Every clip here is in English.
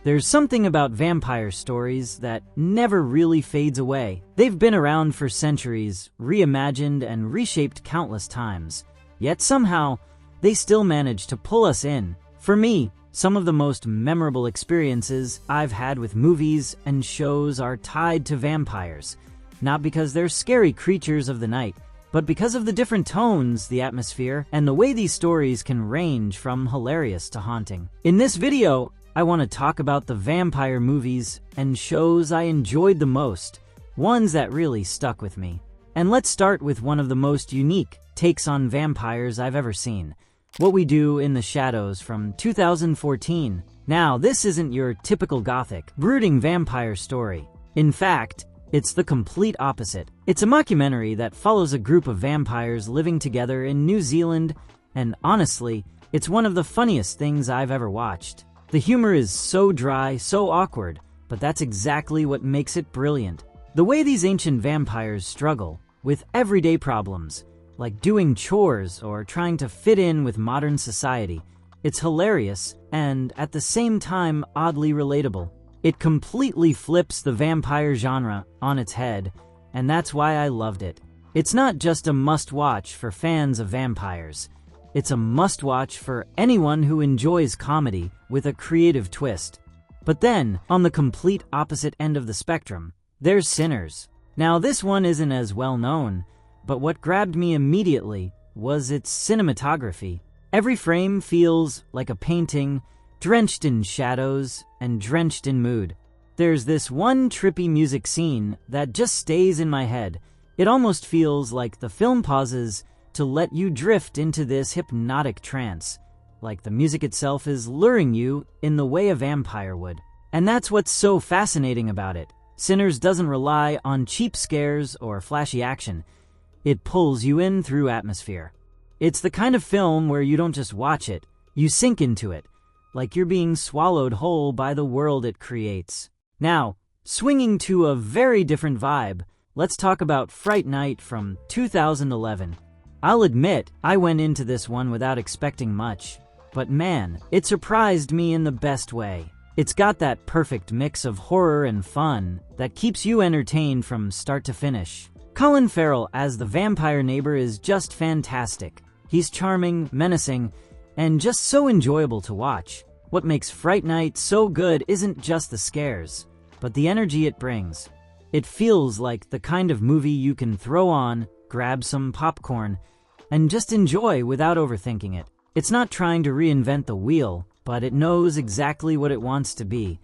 There's something about vampire stories that never really fades away. They've been around for centuries, reimagined and reshaped countless times. Yet somehow, they still manage to pull us in. For me, some of the most memorable experiences I've had with movies and shows are tied to vampires. Not because they're scary creatures of the night, but because of the different tones, the atmosphere, and the way these stories can range from hilarious to haunting. In this video, I want to talk about the vampire movies and shows I enjoyed the most, ones that really stuck with me. And let's start with one of the most unique takes on vampires I've ever seen, What We Do in the Shadows from 2014. Now, this isn't your typical gothic, brooding vampire story. In fact, it's the complete opposite. It's a mockumentary that follows a group of vampires living together in New Zealand, and honestly, it's one of the funniest things I've ever watched. The humor is so dry, so awkward, but that's exactly what makes it brilliant. The way these ancient vampires struggle with everyday problems, like doing chores or trying to fit in with modern society, it's hilarious and, at the same time, oddly relatable. It completely flips the vampire genre on its head, and that's why I loved it. It's not just a must-watch for fans of vampires. It's a must-watch for anyone who enjoys comedy with a creative twist. But then, on the complete opposite end of the spectrum, there's Sinners. Now, this one isn't as well known, but what grabbed me immediately was its cinematography. Every frame feels like a painting, drenched in shadows and drenched in mood. There's this one trippy music scene that just stays in my head. It almost feels like the film pauses to let you drift into this hypnotic trance, like the music itself is luring you in the way a vampire would. And that's what's so fascinating about it. Sinners doesn't rely on cheap scares or flashy action. It pulls you in through atmosphere. It's the kind of film where you don't just watch it, you sink into it, like you're being swallowed whole by the world it creates. Now, swinging to a very different vibe, let's talk about Fright Night from 2011. I'll admit, I went into this one without expecting much, but man, it surprised me in the best way. It's got that perfect mix of horror and fun that keeps you entertained from start to finish. Colin Farrell as the vampire neighbor is just fantastic. He's charming, menacing, and just so enjoyable to watch. What makes Fright Night so good isn't just the scares, but the energy it brings. It feels like the kind of movie you can throw on, grab some popcorn, and just enjoy without overthinking it. It's not trying to reinvent the wheel, but it knows exactly what it wants to be,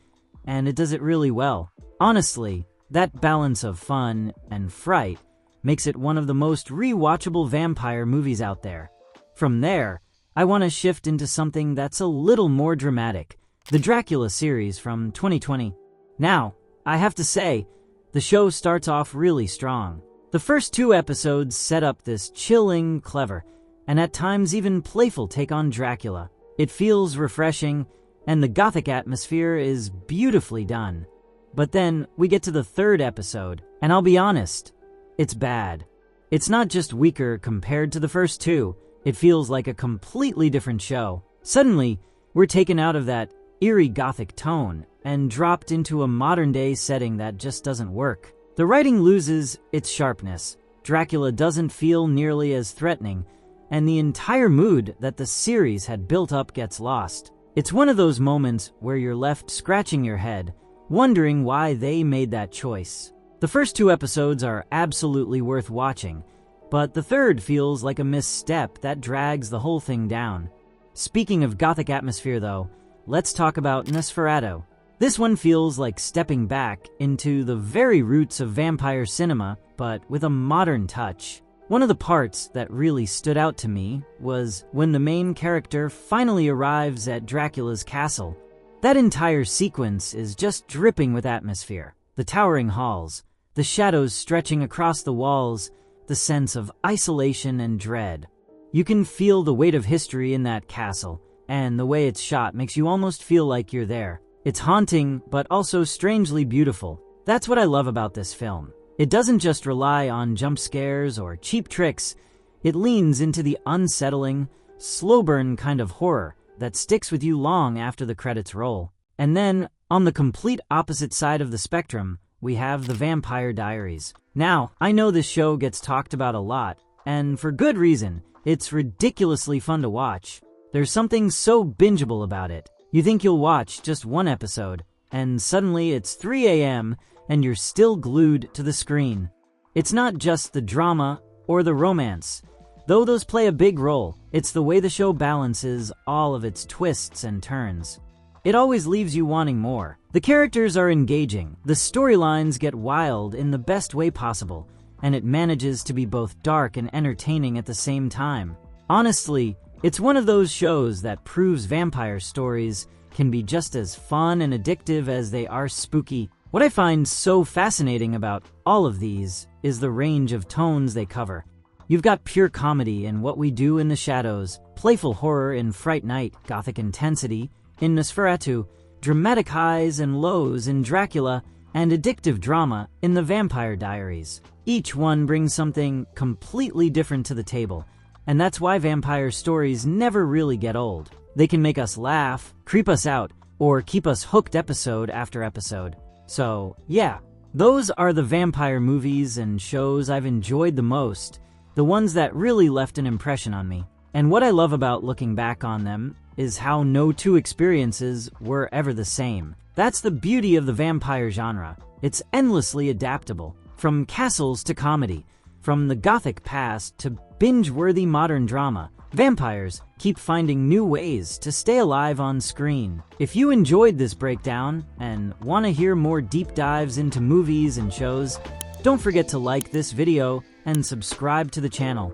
and it does it really well. Honestly, that balance of fun and fright makes it one of the most rewatchable vampire movies out there. From there, I want to shift into something that's a little more dramatic, the Dracula series from 2020. Now, I have to say, the show starts off really strong. The first 2 episodes set up this chilling, clever, and at times even playful take on Dracula. It feels refreshing, and the gothic atmosphere is beautifully done. But then we get to the 3rd episode, and I'll be honest, it's bad. It's not just weaker compared to the first 2, it feels like a completely different show. Suddenly, we're taken out of that eerie gothic tone and dropped into a modern-day setting that just doesn't work. The writing loses its sharpness, Dracula doesn't feel nearly as threatening, and the entire mood that the series had built up gets lost. It's one of those moments where you're left scratching your head, wondering why they made that choice. The first 2 episodes are absolutely worth watching, but the 3rd feels like a misstep that drags the whole thing down. Speaking of gothic atmosphere though, let's talk about Nosferatu. This one feels like stepping back into the very roots of vampire cinema, but with a modern touch. One of the parts that really stood out to me was when the main character finally arrives at Dracula's castle. That entire sequence is just dripping with atmosphere. The towering halls, the shadows stretching across the walls, the sense of isolation and dread. You can feel the weight of history in that castle, and the way it's shot makes you almost feel like you're there. It's haunting, but also strangely beautiful. That's what I love about this film. It doesn't just rely on jump scares or cheap tricks. It leans into the unsettling, slow burn kind of horror that sticks with you long after the credits roll. And then, On the complete opposite side of the spectrum, we have The Vampire Diaries. Now, I know this show gets talked about a lot, and for good reason. It's ridiculously fun to watch. There's something so bingeable about it. You think you'll watch just one episode, and suddenly it's 3 a.m. and you're still glued to the screen. It's not just the drama or the romance. Though those play a big role, it's the way the show balances all of its twists and turns. It always leaves you wanting more. The characters are engaging, the storylines get wild in the best way possible, and it manages to be both dark and entertaining at the same time. Honestly, it's one of those shows that proves vampire stories can be just as fun and addictive as they are spooky. What I find so fascinating about all of these is the range of tones they cover. You've got pure comedy in What We Do in the Shadows, playful horror in Fright Night, gothic intensity in Nosferatu, dramatic highs and lows in Dracula, and addictive drama in The Vampire Diaries. Each one brings something completely different to the table, and that's why vampire stories never really get old. They can make us laugh, creep us out, or keep us hooked episode after episode. So, yeah, those are the vampire movies and shows I've enjoyed the most, the ones that really left an impression on me. And what I love about looking back on them is how no two experiences were ever the same. That's the beauty of the vampire genre. It's endlessly adaptable. From castles to comedy, from the gothic past to binge-worthy modern drama, vampires keep finding new ways to stay alive on screen. If you enjoyed this breakdown and want to hear more deep dives into movies and shows, don't forget to like this video and subscribe to the channel.